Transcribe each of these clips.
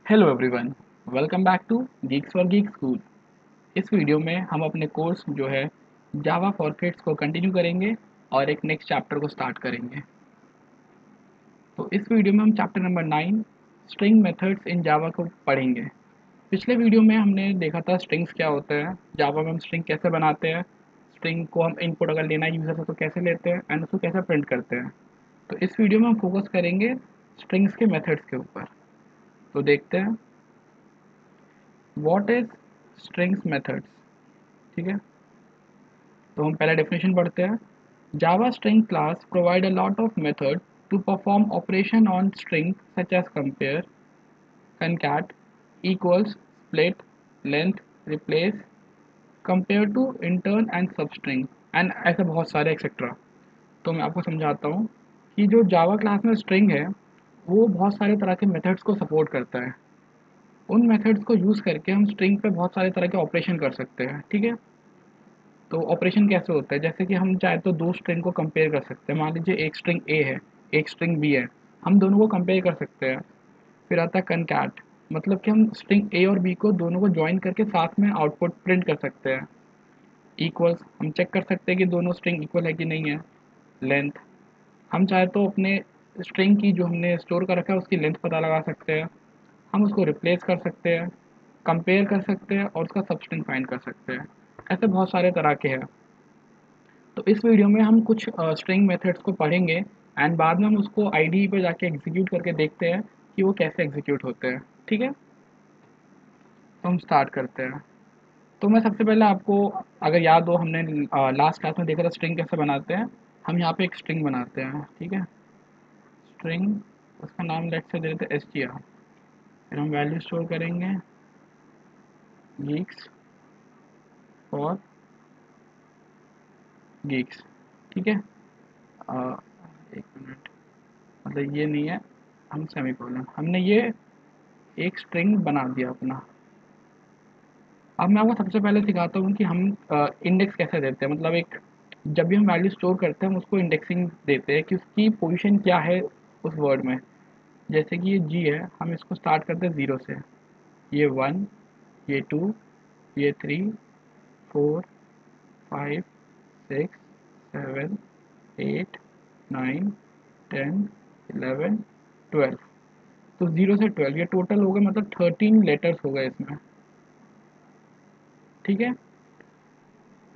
Hello everyone, welcome back to geeks for geek school. इस video में हम अपने कोर्स जो है जावा फॉर किड्स को कंटिन्यू करेंगे और एक नेक्स्ट चैप्टर को स्टार्ट करेंगे। तो इस वीडियो में हम chapter number 9 string methods in Java को पढ़ेंगे। पिछले वीडियो में हमने देखा था स्ट्रिंग्स क्या होते हैं, जावा में हम स्ट्रिंग कैसे बनाते हैं, स्ट्रिंग को हम इनपुट अगर लेना है यूज़र से तो कैसे लेते हैं एंड उसको कैसे प्रिंट करते हैं। तो इस वीडियो में हम फोकस करेंगे स्ट्रिंग्स के मेथड्स के ऊपर। तो देखते हैं व्हाट इज स्ट्रिंग्स मेथड्स। ठीक है, तो हम पहले डेफिनेशन पढ़ते हैं। Java string class provide a lot of method to perform operation on string such as compare, concat, equals, split, length, replace, compare to, intern and substring and ऐसे बहुत सारे एक्सेट्रा। तो मैं आपको समझाता हूँ कि जो जावा क्लास में स्ट्रिंग है वो बहुत सारे तरह के मेथड्स को सपोर्ट करता है। उन मेथड्स को यूज़ करके हम स्ट्रिंग पे बहुत सारे तरह के ऑपरेशन कर सकते हैं। ठीक है, तो ऑपरेशन कैसे होता है, जैसे कि हम चाहे तो दो स्ट्रिंग को कंपेयर कर सकते हैं। मान लीजिए एक स्ट्रिंग ए है, एक स्ट्रिंग बी है, हम दोनों को कंपेयर कर सकते हैं। फिर आता है कनकैट, मतलब कि हम स्ट्रिंग ए और बी को दोनों को ज्वाइन करके साथ में आउटपुट प्रिंट कर सकते हैं। इक्वल्स, हम चेक कर सकते हैं कि दोनों स्ट्रिंग इक्वल है कि नहीं है। लेंथ, हम चाहे तो अपने स्ट्रिंग की जो हमने स्टोर कर रखा है उसकी लेंथ पता लगा सकते हैं। हम उसको रिप्लेस कर सकते हैं, कंपेयर कर सकते हैं और उसका सबस्ट्रिंग फाइंड कर सकते हैं। ऐसे बहुत सारे तरह के हैं। तो इस वीडियो में हम कुछ स्ट्रिंग मेथड्स को पढ़ेंगे एंड बाद में हम उसको आईडी पे जाके एग्जीक्यूट करके देखते हैं कि वो कैसे एग्जीक्यूट होते हैं। ठीक है, तो हम स्टार्ट करते हैं। तो मैं सबसे पहले आपको, अगर याद हो हमने लास्ट क्लास में देखा था स्ट्रिंग कैसे बनाते हैं। हम यहाँ पे एक स्ट्रिंग बनाते हैं। ठीक है, स्ट्रिंग, उसका नाम लेट से दे देते हैं str। फिर हम वैल्यू स्टोर करेंगे geeks फॉर geeks। ठीक है, अ, एक मिनट, मतलब ये नहीं है, हम सेमीकोलन, हमने ये एक स्ट्रिंग बना दिया अपना। अब मैं आपको सबसे पहले सिखाता हूँ कि हम इंडेक्स कैसे देते हैं। मतलब एक, जब भी हम वैल्यू स्टोर करते हैं हम उसको इंडेक्सिंग देते हैं कि उसकी पोजीशन क्या है उस वर्ड में। जैसे कि ये जी है, हम इसको स्टार्ट करते हैं ज़ीरो से। ये वन, ये टू, ये three, four, five, six, seven, eight, nine, 10, 11, 12। तो ज़ीरो से 12 ये टोटल हो गए, मतलब 13 लेटर्स हो गए इसमें। ठीक है,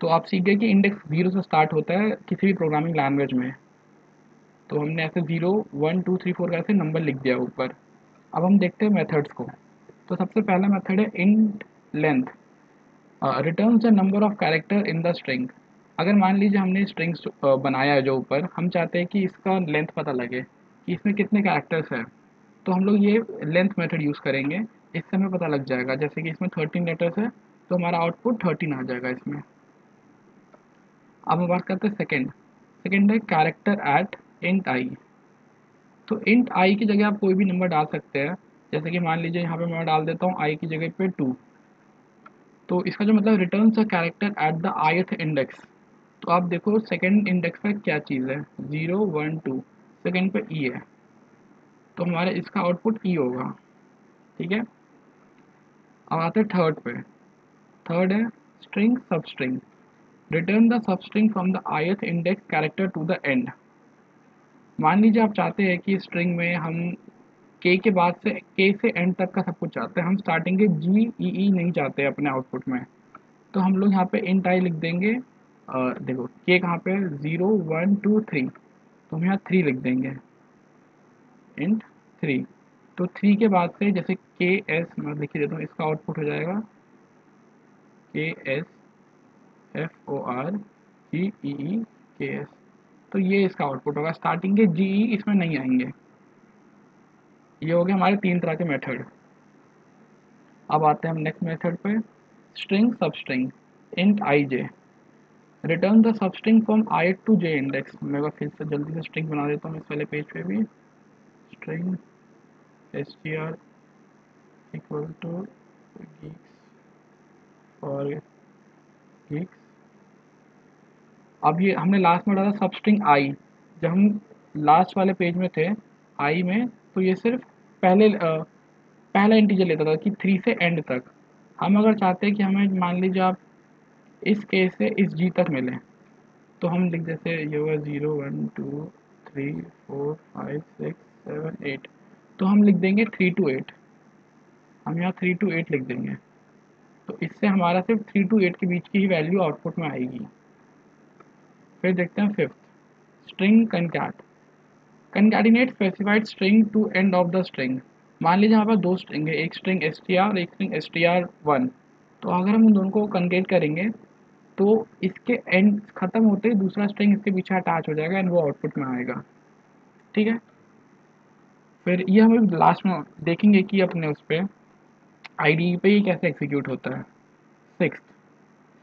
तो आप सीख गए कि इंडेक्स ज़ीरो से स्टार्ट होता है किसी भी प्रोग्रामिंग लैंग्वेज में। तो हमने ऐसे zero, one, two, three, four का ऐसे नंबर लिख दिया ऊपर। अब हम देखते हैं मेथड्स को। तो सबसे पहला मेथड है int length, returns the number of character in the string. अगर मान लीजिए हमने स्ट्रिंग बनाया है जो ऊपर, हम चाहते हैं कि इसका लेंथ पता लगे कि इसमें कितने कैरेक्टर्स हैं, तो हम लोग ये लेंथ मेथड यूज़ करेंगे। इससे हमें पता लग जाएगा, जैसे कि इसमें 13 लेटर्स है तो हमारा आउटपुट 13 आ जाएगा इसमें। अब हम बात करते हैं सेकेंड। सेकेंड है कैरेक्टर एट इंट आई। तो इंट आई की जगह आप कोई भी नंबर डाल सकते हैं। जैसे कि मान लीजिए यहाँ पे मैं डाल देता हूँ आई की जगह पे 2। तो इसका जो मतलब return a character at the ith index. तो आप देखो सेकेंड इंडेक्स पे क्या चीज़ है, 0, 1, 2, सेकेंड पे ई है, तो हमारे इसका आउटपुट ई होगा। ठीक है, अब आते हैं थर्ड पे। थर्ड है string substring, return the substring from the ith index character to the end. मान लीजिए आप चाहते हैं कि स्ट्रिंग में हम के के बाद से के से एंड तक का सब कुछ चाहते हैं, हम स्टार्टिंग के जी ई नहीं चाहते अपने आउटपुट में। तो हम लोग यहाँ पे इंट आई लिख देंगे। देखो के कहाँ पे है, 0, 1, 2, 3, तो हम यहाँ 3 लिख देंगे, इंट 3। तो 3 के बाद से जैसे के एस, मैं लिख ही देता हूँ, इसका आउटपुट हो जाएगा K S F O R G E K S. तो ये इसका आउटपुट होगा, स्टार्टिंग के जी ई इसमें नहीं आएंगे। ये हो गए हमारे तीन तरह के मेथड। अब आते हैं हम नेक्स्ट मेथड पे, string substring int i j, return the substring from i to j index. मैं फिर से जल्दी से स्ट्रिंग बना देता हूँ इस वाले पेज पे भी। String s t r equal to geeks for geeks। अब ये हमने लास्ट में डाला सब स्ट्रिंग आई, जब हम लास्ट वाले पेज में थे आई में, तो ये सिर्फ पहले पहला इंटीजर लेता था कि 3 से एंड तक। हम अगर चाहते हैं कि हमें मान लीजिए आप इस के से इस जी तक मिले, तो हम लिख देते ये होगा 0 1 2 3 4 5 6 7 8, तो हम लिख देंगे 3 to 8, हम यहाँ 3 to 8 लिख देंगे। तो इससे हमारा सिर्फ 3 to 8 के बीच की ही वैल्यू आउटपुट में आएगी। फिर देखते हैं fifth, string concat concatenate specified string to end of the string. मान लीजिए हमारे पास दो स्ट्रिंग है, एक स्ट्रिंग एस टी आर और एक string s t R one. तो अगर हम उन दोनों को कनकेट करेंगे तो इसके एंड खत्म होते ही दूसरा स्ट्रिंग इसके पीछे अटैच हो जाएगा एंड वो आउटपुट में आएगा। ठीक है, फिर ये हम लास्ट में देखेंगे कि अपने उस पर आई पे ये कैसे एग्जीक्यूट होता है।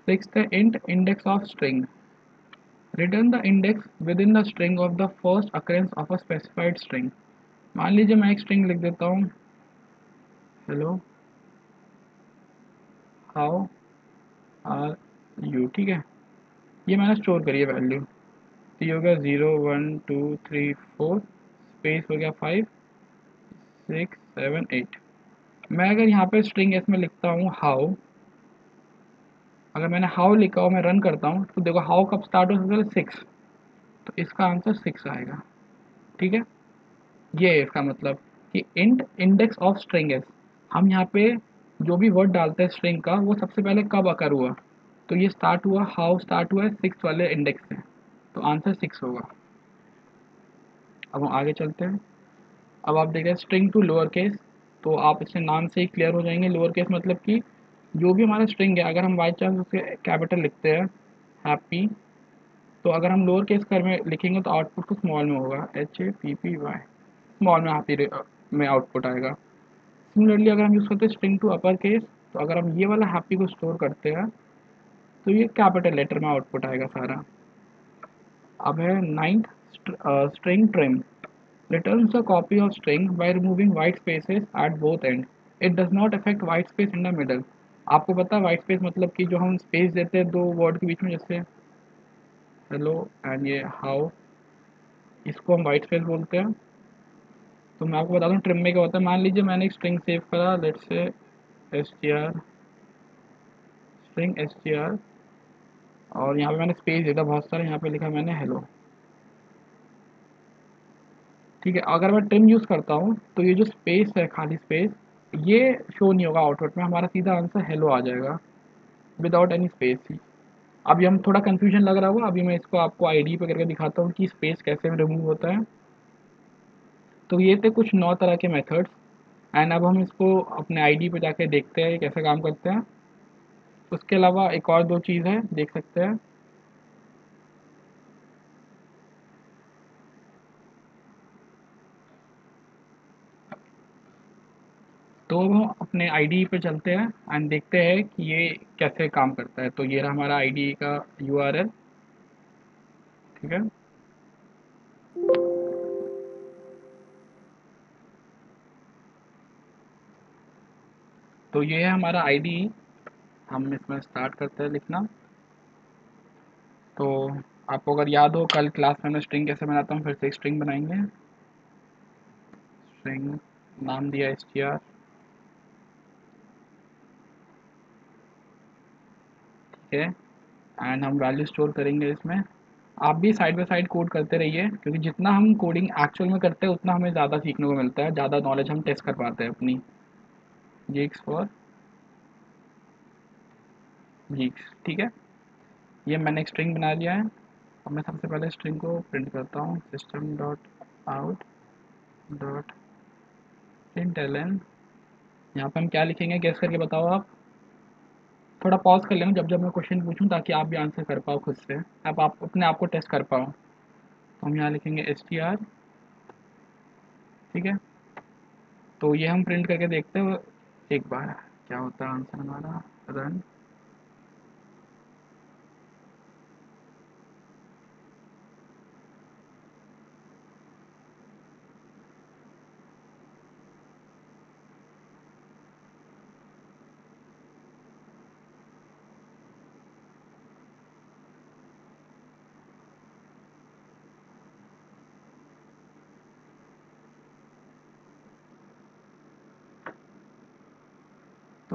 सिक्स्थ है int index of string, return the index with in the string of the first occurrence of a specified string. मान लीजिए मैं एक स्ट्रिंग लिख देता हूँ, हेलो हाउ आर यू। ठीक है, ये मैंने स्टोर करी है वैल्यू। तो ये हो गया 0 1 2 3 4, स्पेस हो गया 5 6 7 8। मैं अगर यहाँ पे स्ट्रिंग एस में लिखता हूँ हाउ, अगर मैंने हाउ लिखा हो मैं रन करता हूँ तो देखो हाउ कब स्टार्ट हो, सबसे पहले 6, तो इसका आंसर 6 आएगा। ठीक है, ये है इसका मतलब कि int index of string S, हम यहाँ पे जो भी वर्ड डालते हैं स्ट्रिंग का वो सबसे पहले कब अकर हुआ, तो ये स्टार्ट हुआ, हाउ स्टार्ट हुआ है 6 वाले इंडेक्स से, तो आंसर 6 होगा। अब हम आगे चलते हैं। अब आप देख रहे हैं स्ट्रिंग टू लोअर केस, तो आप इससे नाम से ही क्लियर हो जाएंगे। लोअर केस मतलब कि जो भी हमारा स्ट्रिंग है अगर हम बाई चांस उसके कैपिटल लिखते हैं हैप्पी, तो अगर हम लोअर केस कर में लिखेंगे तो आउटपुट को स्मॉल में होगा, HAPPY, स्मॉल में हैप्पी में आउटपुट आएगा। सिमिलरली अगर हम यूज़ करते हैं स्ट्रिंग टू अपर केस, तो अगर हम ये वाला हैप्पी को स्टोर करते हैं तो ये कैपिटल लेटर में आउटपुट आएगा सारा। अब है ninth, string trim, returns a copy of string by removing white spaces at both ends. It does not affect white space in the middle. आपको पता है white space मतलब कि जो हम स्पेस देते हैं दो वर्ड के बीच में, जैसे हेलो एंड ये हाउ, इसको हम white space बोलते हैं। तो मैं आपको बता दूं ट्रिम में क्या होता है। मान लीजिए मैंने एक स्ट्रिंग सेव करा, let's say S t are, string s t are, और यहाँ पे मैंने स्पेस दिया था बहुत सारे, यहाँ पे लिखा मैंने हेलो। ठीक है, अगर मैं ट्रिम यूज़ करता हूँ तो ये जो स्पेस है, खाली स्पेस, ये शो नहीं होगा आउटपुट में, हमारा सीधा आंसर हेलो आ जाएगा विदाउट एनी स्पेस ही। अभी हम थोड़ा कन्फ्यूजन लग रहा होगा, अभी मैं इसको आपको आईडी पे करके दिखाता हूँ कि स्पेस कैसे रिमूव होता है। तो ये थे कुछ 9 तरह के मेथड्स, एंड अब हम इसको अपने आईडी पे जाके देखते हैं ये कैसे काम करते हैं। उसके अलावा एक और दो चीज़ है, देख सकते हैं। तो अब हम अपने आईडी पे चलते हैं एंड देखते हैं कि ये कैसे काम करता है। तो ये रहा हमारा आईडी का यूआरएल। ठीक है, तो ये है हमारा आईडी। हम इसमें स्टार्ट करते हैं लिखना। तो आपको अगर याद हो कल क्लास में मैं स्ट्रिंग कैसे बनाता हूँ, फिर से एक स्ट्रिंग बनाएंगे। स्ट्रिंग नाम दिया एस टी आर। ठीक है, एंड हम वैल्यू स्टोर करेंगे इसमें। आप भी साइड बाय साइड कोड करते रहिए, क्योंकि जितना हम कोडिंग एक्चुअल में करते हैं उतना हमें ज़्यादा सीखने को मिलता है, ज़्यादा नॉलेज हम टेस्ट कर पाते हैं अपनी। Geeks for geeks. ठीक है, ये मैंने एक स्ट्रिंग बना लिया है। अब मैं सबसे पहले स्ट्रिंग को प्रिंट करता हूँ, system dot out dot println. यहाँ पे हम क्या लिखेंगे, गेस करके बताओ आप। थोड़ा पॉज कर लेना जब जब मैं क्वेश्चन पूछूं, ताकि आप भी आंसर कर पाओ खुद से, अब आप अपने आप को टेस्ट कर पाओ। तो हम यहाँ लिखेंगे एस टी आर। ठीक है, तो ये हम प्रिंट करके देखते हैं एक बार क्या होता है आंसर हमारा। रन।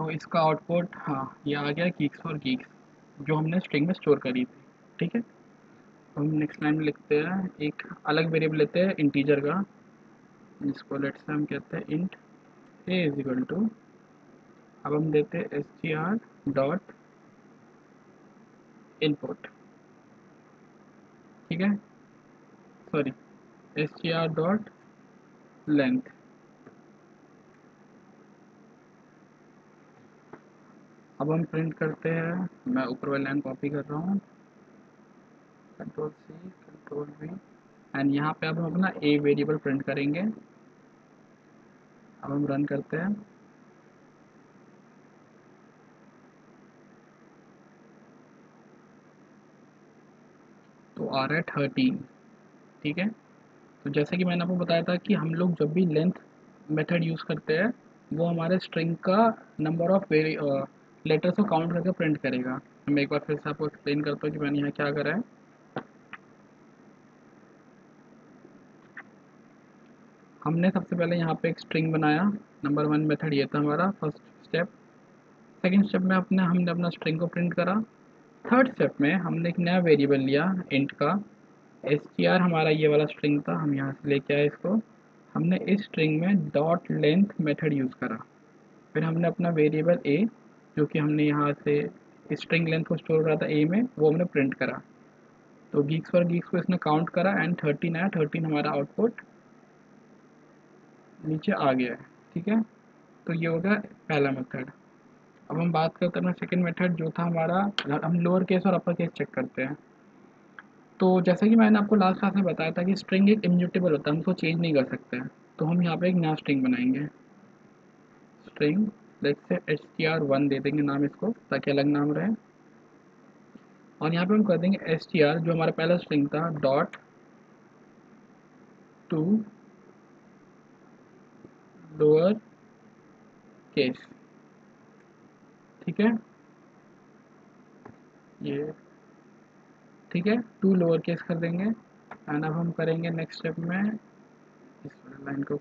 तो इसका आउटपुट, हाँ, ये आ गया गीक्स फॉर गीक्स जो हमने स्ट्रिंग में स्टोर करी थी। ठीक है, तो हम नेक्स्ट लाइन में लिखते हैं, एक अलग वेरिएबल लेते हैं इंटीजर का, जिसको लेट्स से हम कहते हैं int a is equal to, अब हम देते हैं s t r dot input. ठीक है, sorry, s t r dot length. अब हम प्रिंट करते हैं, मैं ऊपर वाली लाइन कॉपी कर रहा हूँ, control c control v, and यहाँ पे अब हम अपना ए वेरिएबल प्रिंट करेंगे। अब हम रन करते हैं, तो आ रहा है 13। ठीक है, तो जैसे कि मैंने आपको बताया था कि हम लोग जब भी लेंथ मेथड यूज़ करते हैं, वो हमारे स्ट्रिंग का नंबर ऑफ लेटर्स को काउंट करके प्रिंट करेगा। मैं एक बार फिर से आपको एक्सप्लेन करता हूँ कि मैंने यहाँ क्या करा है। हमने सबसे पहले यहाँ पे एक स्ट्रिंग बनाया, नंबर 1 मेथड ये था हमारा फर्स्ट स्टेप। सेकेंड स्टेप में हमने अपना स्ट्रिंग को प्रिंट करा। थर्ड स्टेप में हमने एक नया वेरिएबल लिया इंट का, एस टी आर हमारा ये वाला स्ट्रिंग था, हम यहाँ से लेके आए इसको। हमने इस स्ट्रिंग में डॉट लेंथ मेथड यूज़ करा। फिर हमने अपना वेरिएबल ए, जो कि हमने यहाँ से स्ट्रिंग लेंथ को स्टोर करा था ए में, वो हमने प्रिंट करा। तो गीक्स फॉर गीक्स को इसने काउंट करा एंड 13 आया, 13 हमारा आउटपुट नीचे आ गया है। ठीक है, तो ये हो गया पहला मेथड। अब हम बात करते हैं सेकंड मेथड, जो था हमारा, हम लोअर केस और अपर केस चेक करते हैं। तो जैसा कि मैंने आपको लास्ट क्लास में बताया था कि स्ट्रिंग एक इम्यूटेबल होता है, हम उसको चेंज नहीं कर सकते हैं। तो हम यहाँ पे एक नया स्ट्रिंग बनाएंगे, string let's say H T R one दे देंगे नाम इसको, ताकि अलग नाम रहे। और यहाँ पे हम कर देंगे एस टी आर, जो हमारा पहला स्ट्रिंग था, डॉट टू लोअर केस। ठीक है, ये ठीक है, टू लोअर केस कर देंगे। एंड अब हम करेंगे नेक्स्ट स्टेप में इस लाइन को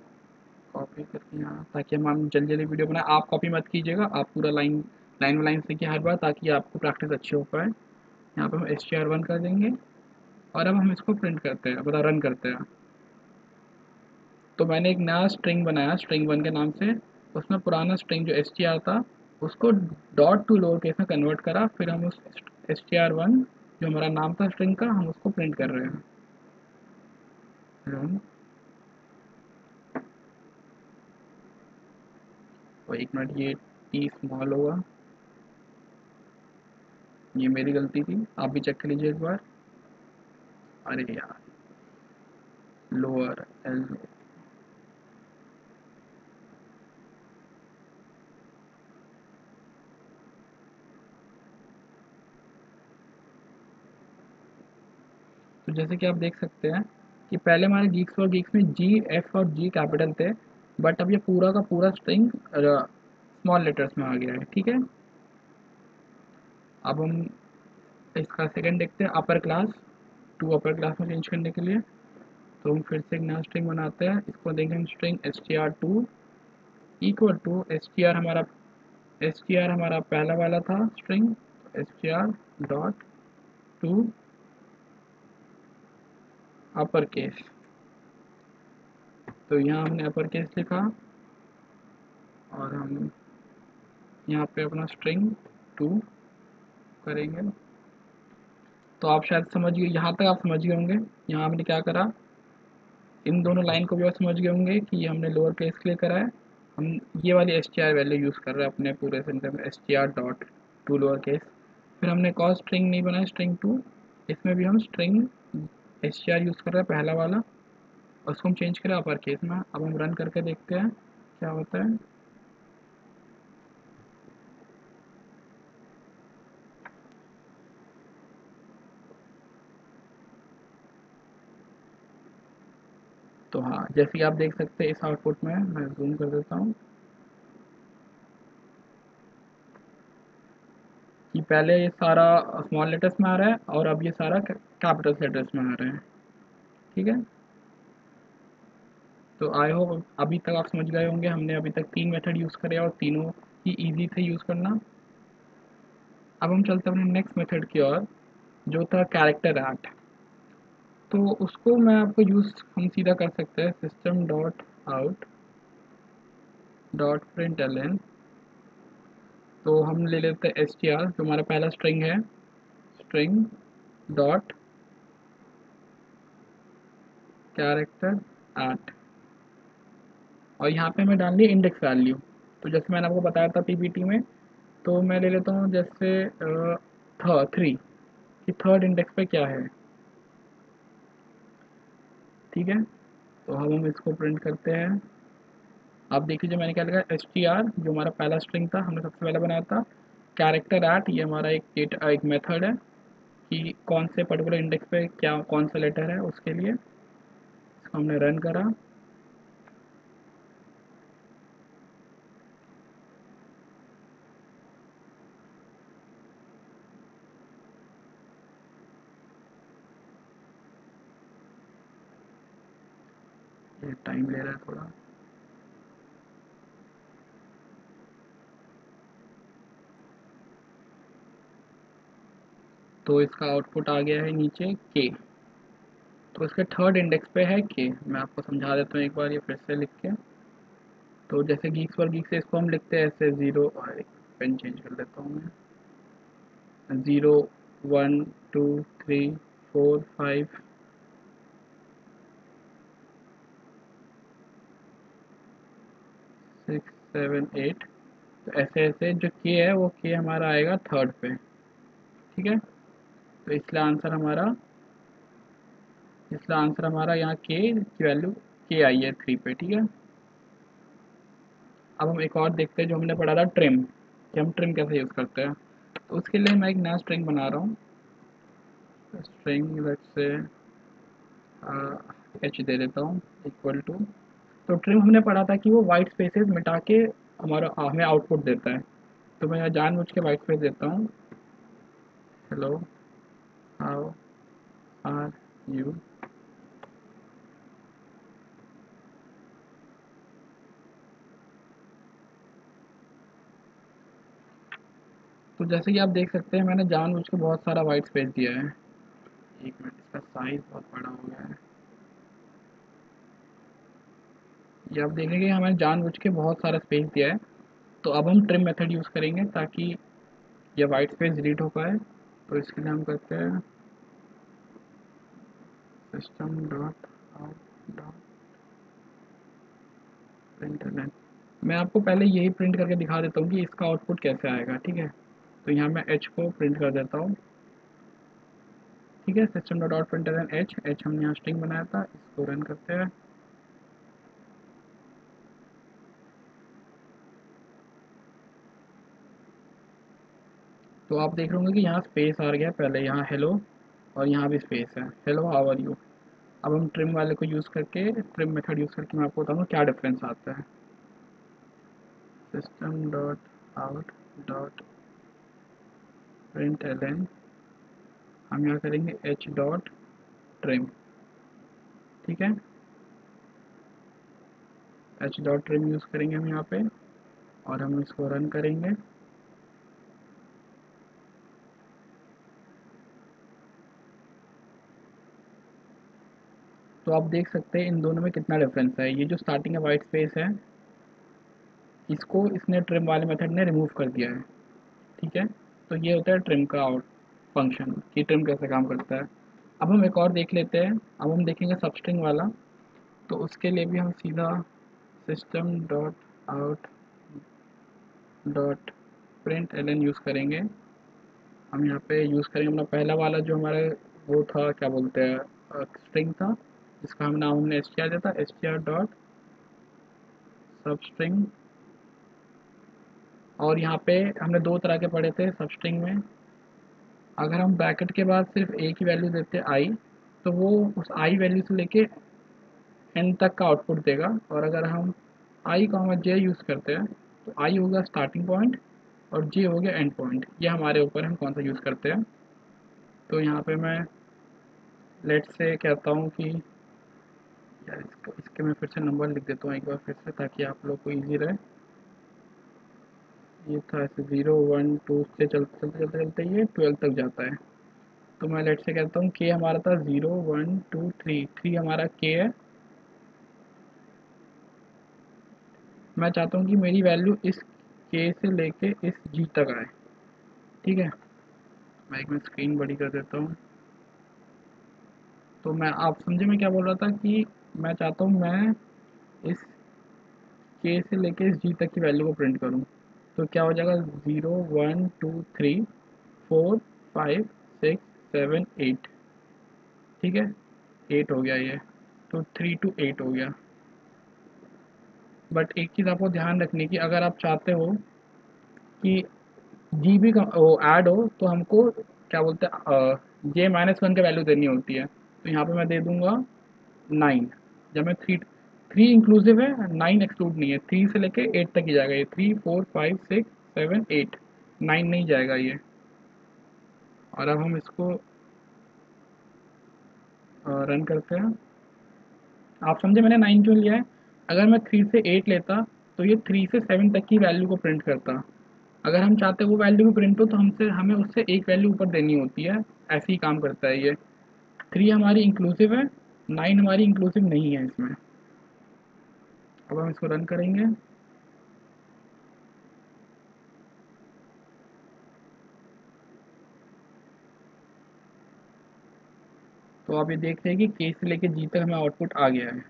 कॉपी करके यहाँ, ताकि हम जल्दी जल्दी वीडियो बनाए। आप कॉपी मत कीजिएगा, आप पूरा लाइन लाइन बाई लाइन सीखिए हर बार, ताकि आपको प्रैक्टिस अच्छी हो पाए। यहाँ पे हम एस टी आर वन कर देंगे और अब हम इसको प्रिंट करते हैं, मतलब रन करते हैं। तो मैंने एक नया स्ट्रिंग बनाया स्ट्रिंग वन के नाम से, उसमें पुराना स्ट्रिंग जो एस टी आर था उसको डॉट टू लोअर केस में कन्वर्ट करा। फिर हम उस एस टी आर वन, जो हमारा नाम था स्ट्रिंग का, हम उसको प्रिंट कर रहे हैं। रन, तो एक मिनट, ये टी स्मॉल होगा, ये मेरी गलती थी, आप भी चेक कर लीजिए एक बार। अरे यार, लोअर एल। तो जैसे कि आप देख सकते हैं कि पहले हमारे गीक्स और गीक्स में जी एफ और जी कैपिटल थे, बट अब ये पूरा का पूरा स्ट्रिंग स्मॉल लेटर्स में आ गया है। ठीक है, अब हम इसका सेकंड देखते हैं, upper class to upper class में चेंज करने के लिए। तो हम फिर से एक नया स्ट्रिंग बनाते हैं, इसको देंगे हम string s t r two equal to s t r हमारा पहला वाला था string, s t r dot to upper case. तो यहाँ हमने अपर केस लिखा और हम यहाँ पे अपना स्ट्रिंग टू करेंगे। तो आप शायद समझ गए, यहाँ तक आप समझ गए होंगे। यहाँ हमने क्या करा, इन दोनों लाइन को भी आप समझ गए होंगे कि ये हमने लोअर केस के लिए करा है। हम ये वाली S t are value use कर रहे हैं अपने पूरे सेंटेंस में, S t r dot to lower case. फिर हमने एक और स्ट्रिंग नहीं बनाया स्ट्रिंग टू, इसमें भी हम string s t R use कर रहे हैं पहला वाला, और उसको हम चेंज करें अपर केस में। अब हम रन करके देखते हैं क्या होता है। तो हाँ, जैसे कि आप देख सकते हैं इस आउटपुट में, मैं जूम कर देता हूँ, कि पहले ये सारा स्मॉल लेटर्स में आ रहा है और अब ये सारा कैपिटल लेटर्स में आ रहे हैं। ठीक है, तो आई होप अभी तक आप समझ गए होंगे। हमने अभी तक 3 मेथड यूज़ करे और तीनों कि ईज़ी थे यूज़ करना। अब हम चलते हैं अपने नेक्स्ट मेथड की ओर, जो था कैरेक्टर आर्ट। तो उसको मैं आपको यूज़ हम सीधा कर सकते हैं system dot out dot print l n. तो हम ले लेते हैं एस टी आर, जो हमारा पहला स्ट्रिंग है, स्ट्रिंग डॉट कैरेक्टर आर्ट, और यहाँ पे मैं डाल लिया इंडेक्स वैल्यू। तो जैसे मैंने आपको बताया था पीपीटी में, तो मैं ले लेता हूँ जैसे थ्री, कि थर्ड इंडेक्स पे क्या है। ठीक है, तो हम इसको प्रिंट करते हैं। आप देख लीजिए मैंने क्या लिखा, एस टी आर, जो हमारा पहला स्ट्रिंग था, हमने सबसे पहले बनाया था। कैरेक्टर आर्ट, ये हमारा एक मेथड है कि कौन से पर्टिकुलर इंडेक्स पे क्या कौन सा लेटर है उसके लिए। इसको हमने रन करा। ये टाइम ले रहा है थोड़ा। तो इसका आउटपुट आ गया है नीचे के। तो इसके थर्ड इंडेक्स पे है के। मैं आपको समझा देता हूँ एक बार ये फिर से लिख के। तो जैसे गीक्स पर गीक्स से इसको हम लिखते हैं ऐसे ज़ीरो, पेन चेंज कर देता हूँ मैं, zero one two three four five six seven eight. तो ऐसे ऐसे जो के है वो के हमारा आएगा थर्ड पे। ठीक है, तो इसलिए आंसर हमारा यहाँ के की वैल्यू के आई है थ्री पे। ठीक है, अब हम एक और देखते हैं जो हमने पढ़ा था ट्रिम, कि हम ट्रिम कैसे यूज़ करते हैं। तो उसके लिए मैं एक नया स्ट्रिंग बना रहा हूँ। स्ट्रिंग लेट्स से एच दे देता हूँ इक्वल टू। तो ट्रिम हमने पढ़ा था कि वो वाइट स्पेसेस मिटा के हमारा हमें आउटपुट देता है। तो मैं यहाँ जानबूझ के वाइट स्पेस देता हूँ, हेलो हाउ आर यू। तो जैसे कि आप देख सकते हैं मैंने जानबूझ के बहुत सारा वाइट स्पेस दिया है। एक मिनट, इसका साइज बहुत बड़ा हो गया है। ये आप देखेंगे हमें जानबूझ के बहुत सारा स्पेस दिया है। तो अब हम ट्रिम मेथड यूज़ करेंगे ताकि ये वाइट स्पेस डिलीट हो पाए। तो इसके लिए हम करते हैं system dot out dot print. मैं आपको पहले यही प्रिंट करके दिखा देता हूँ कि इसका आउटपुट कैसे आएगा। ठीक है, तो यहाँ मैं एच को प्रिंट कर देता हूँ। ठीक है, system dot out print H, H हमने यहाँ स्ट्रिंग बनाया था, इसको रन करते हैं। तो आप देख रहे होंगे कि यहाँ स्पेस आ गया, पहले यहाँ हेलो और यहाँ भी स्पेस है, हेलो हाउ आर यू। अब हम ट्रिम वाले को यूज़ करके, ट्रिम मेथड यूज़ करके मैं आपको बताऊँगा क्या डिफरेंस आता है। System dot out dot print l n, हम यहाँ करेंगे एच डॉट ट्रिम। ठीक है, एच डॉट ट्रिम यूज़ करेंगे हम यहाँ पे, और हम इसको रन करेंगे। तो आप देख सकते हैं इन दोनों में कितना डिफरेंस है। ये जो स्टार्टिंग का वाइट स्पेस है, इसको इसने ट्रिम वाले मेथड ने रिमूव कर दिया है। ठीक है, तो ये होता है ट्रिम का आउट फंक्शन, कि ट्रिम कैसे काम करता है। अब हम एक और देख लेते हैं। अब हम देखेंगे सबस्ट्रिंग वाला। तो उसके लिए भी हम सीधा system dot out dot print l n use करेंगे। हम यहाँ पे यूज़ करेंगे अपना पहला वाला जो हमारा वो था, क्या बोलते हैं, स्ट्रिंग था, जिसका हम नाम हमने एस टी आर दिया था, एस टी आर डॉट सब स्ट्रिंग। और यहाँ पे हमने दो तरह के पढ़े थे सब स्ट्रिंग में। अगर हम ब्रैकेट के बाद सिर्फ एक ही वैल्यू देते आई, तो वो उस आई वैल्यू से लेके एन तक का आउटपुट देगा। और अगर हम आई कॉमा जे यूज़ करते हैं, तो आई होगा स्टार्टिंग पॉइंट और जे हो गया एंड पॉइंट। ये हमारे ऊपर हम कौन सा यूज़ करते हैं। तो यहाँ पे मैं लेट से कहता हूँ कि यार इसके मैं फिर से नंबर लिख देता हूँ एक बार फिर से, ताकि आप लोग को ईजी रहे। ये था ऐसे 0 1 2 से चलते चलते चलते चलते ये 12 तक जाता है। तो मैं लेट से कहता हूँ के हमारा था 0 1 2 3, 3 हमारा के है। मैं चाहता हूँ कि मेरी वैल्यू इस के से लेके इस जी तक आए। ठीक है, मैं एक मिनट स्क्रीन बड़ी कर देता हूँ। तो मैं, आप समझे मैं क्या बोल रहा था कि मैं चाहता हूँ मैं इस के से लेके इस जी तक की वैल्यू को प्रिंट करूँ। तो क्या हो जाएगा, 0 1 2 3 4 5 6 7 8। ठीक है, 8 हो गया ये। तो 3 to 8 हो गया। बट एक चीज़ आपको ध्यान रखने की, अगर आप चाहते हो कि जी भी वो ऐड हो तो हमको क्या बोलते हैं J-1 का वैल्यू देनी होती है। तो यहाँ पे मैं दे दूंगा 9। जब मैं थ्री, थ्री इंक्लूसिव है, 9 एक्सक्लूड नहीं है। 3 से लेके 8 तक ही जाएगा ये, 3 4 5 6 7 8, 9 नहीं जाएगा ये। और अब हम इसको रन करते हैं। आप समझे मैंने 9 क्यों लिया है। अगर मैं 3 से 8 लेता तो ये 3 से 7 तक की वैल्यू को प्रिंट करता। अगर हम चाहते वो वैल्यू भी प्रिंट हो तो हमसे हमें उससे एक वैल्यू ऊपर देनी होती है। ऐसे ही काम करता है ये। 3 हमारी इंक्लूसिव है, 9 हमारी इंक्लूसिव नहीं है इसमें। अब हम इसको रन करेंगे। तो आप ये देख रहे हैं कि के से लेके जी तक हमें आउटपुट आ गया है।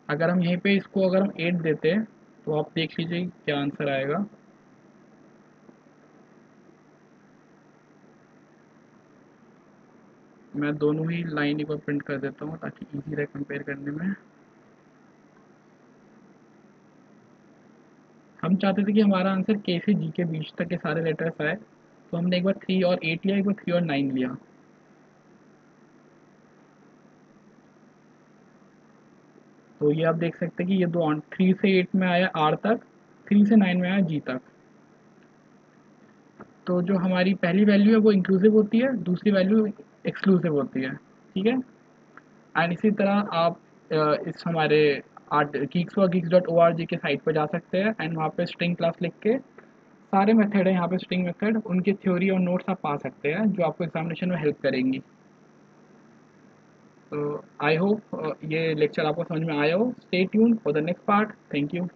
अगर हम यहीं पे इसको अगर हम 8 देते हैं तो आप देख लीजिए क्या आंसर आएगा। मैं दोनों ही लाइन एक बार प्रिंट कर देता हूँ ताकि इजी रहे कंपेयर करने में। हम चाहते थे कि हमारा आंसर के से जी के बीच तक के सारे लेटर्स आए, तो हमने एक बार 3 और 8 लिया, एक बार 3 और 9 लिया। तो ये आप देख सकते हैं कि ये दो 3 से 8 में आया आर तक, 3 से 9 में आया जी तक। तो जो हमारी पहली वैल्यू है वो इंक्लूसिव होती है, दूसरी वैल्यू एक्सक्लूसिव होती है। ठीक है। एंड इसी तरह आप इस हमारे आर्ट geeks.geeks.org के साइट पर जा सकते हैं एंड वहाँ पे स्ट्रिंग क्लास लिख के सारे मेथड है यहाँ पे स्ट्रिंग मेथड, उनकी थ्योरी और नोट्स आप पा सकते हैं जो आपको एग्जामिनेशन में हेल्प करेंगी। तो आई होप ये लेक्चर आपको समझ में आया हो। Stay tune for the next part. Thank you.